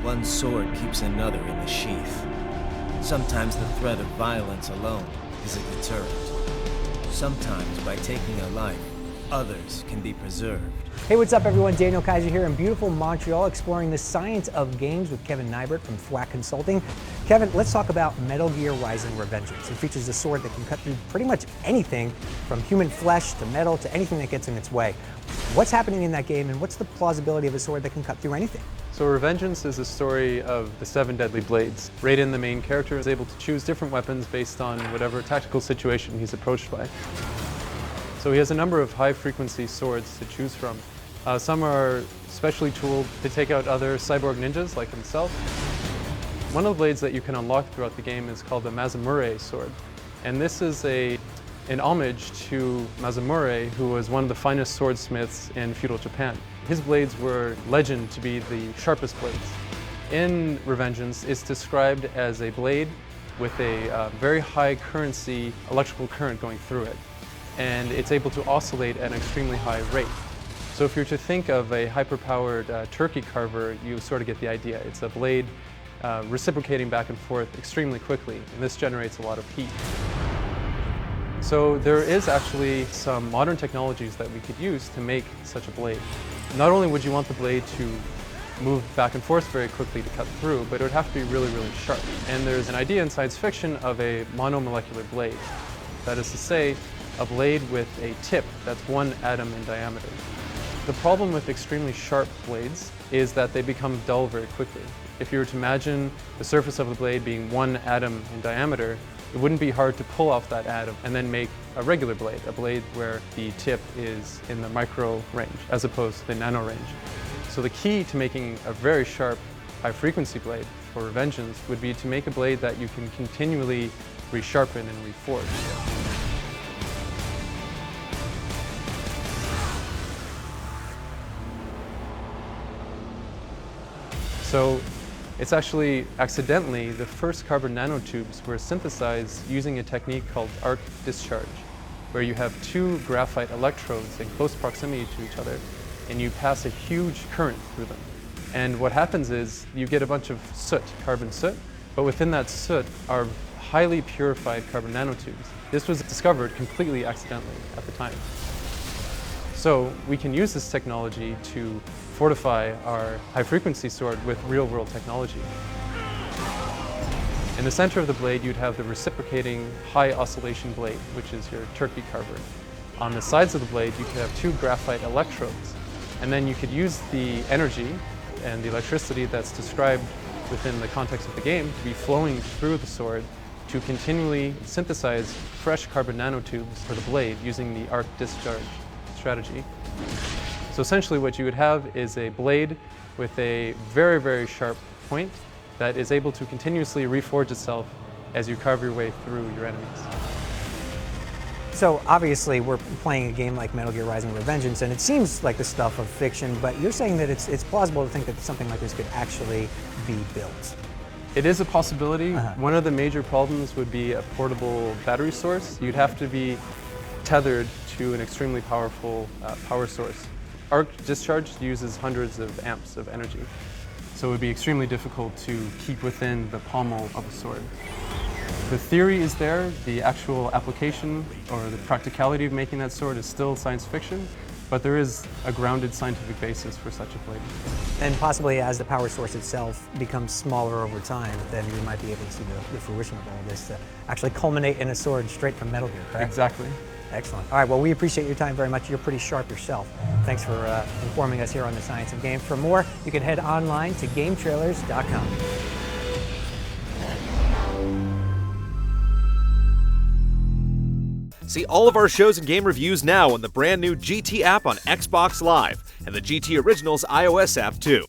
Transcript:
one sword keeps another in the sheath. Sometimes the threat of violence alone is a deterrent. Sometimes by taking a life, others can be preserved. Hey, what's up everyone? Daniel Kaiser here in beautiful Montreal, exploring the science of games with Kevin Nybert from Thwack Consulting. Kevin, let's talk about Metal Gear Rising: Revengeance. It features a sword that can cut through pretty much anything, from human flesh to metal to anything that gets in its way. What's happening in that game, and what's the plausibility of a sword that can cut through anything? So Revengeance is a story of the 7 deadly blades. Raiden, the main character, is able to choose different weapons based on whatever tactical situation he's approached by. So he has a number of high-frequency swords to choose from. Some are specially tooled to take out other cyborg ninjas like himself. One of the blades that you can unlock throughout the game is called the Mazamure sword. And this is an homage to Mazamure, who was one of the finest swordsmiths in feudal Japan. His blades were legend to be the sharpest blades. In Revengeance, it's described as a blade with a very high currency electrical current going through it. And it's able to oscillate at an extremely high rate. So if you're to think of a hyper-powered turkey carver, you sort of get the idea. It's a blade reciprocating back and forth extremely quickly, and this generates a lot of heat. So there is actually some modern technologies that we could use to make such a blade. Not only would you want the blade to move back and forth very quickly to cut through, but it would have to be really, really sharp. And there's an idea in science fiction of a monomolecular blade. That is to say, a blade with a tip that's 1 atom in diameter. The problem with extremely sharp blades is that they become dull very quickly. If you were to imagine the surface of the blade being 1 atom in diameter, it wouldn't be hard to pull off that atom and then make a regular blade, a blade where the tip is in the micro range as opposed to the nano range. So the key to making a very sharp, high-frequency blade for Revengeance would be to make a blade that you can continually resharpen and reforge. So it's actually accidentally the first carbon nanotubes were synthesized using a technique called arc discharge, where you have 2 graphite electrodes in close proximity to each other and you pass a huge current through them. And what happens is you get a bunch of soot, carbon soot, but within that soot are highly purified carbon nanotubes. This was discovered completely accidentally at the time. So we can use this technology to fortify our high-frequency sword with real-world technology. In the center of the blade, you'd have the reciprocating high-oscillation blade, which is your turkey carver. On the sides of the blade, you could have 2 graphite electrodes, and then you could use the energy and the electricity that's described within the context of the game to be flowing through the sword to continually synthesize fresh carbon nanotubes for the blade using the arc discharge strategy. So essentially what you would have is a blade with a very, very sharp point that is able to continuously reforge itself as you carve your way through your enemies. So obviously we're playing a game like Metal Gear Rising: Revengeance, and it seems like the stuff of fiction, but you're saying that it's plausible to think that something like this could actually be built. It is a possibility. One of the major problems would be a portable battery source. You'd have to be tethered to an extremely powerful power source. Arc discharge uses hundreds of amps of energy, so it would be extremely difficult to keep within the pommel of a sword. The theory is there, the actual application or the practicality of making that sword is still science fiction, but there is a grounded scientific basis for such a blade. And possibly as the power source itself becomes smaller over time, then we might be able to see the fruition of all of this to actually culminate in a sword straight from Metal Gear, correct? Exactly. Excellent. All right, well, we appreciate your time very much. You're pretty sharp yourself. Thanks for informing us here on the Science of Games. For more, you can head online to GameTrailers.com. See all of our shows and game reviews now on the brand new GT app on Xbox Live, and the GT Originals iOS app too.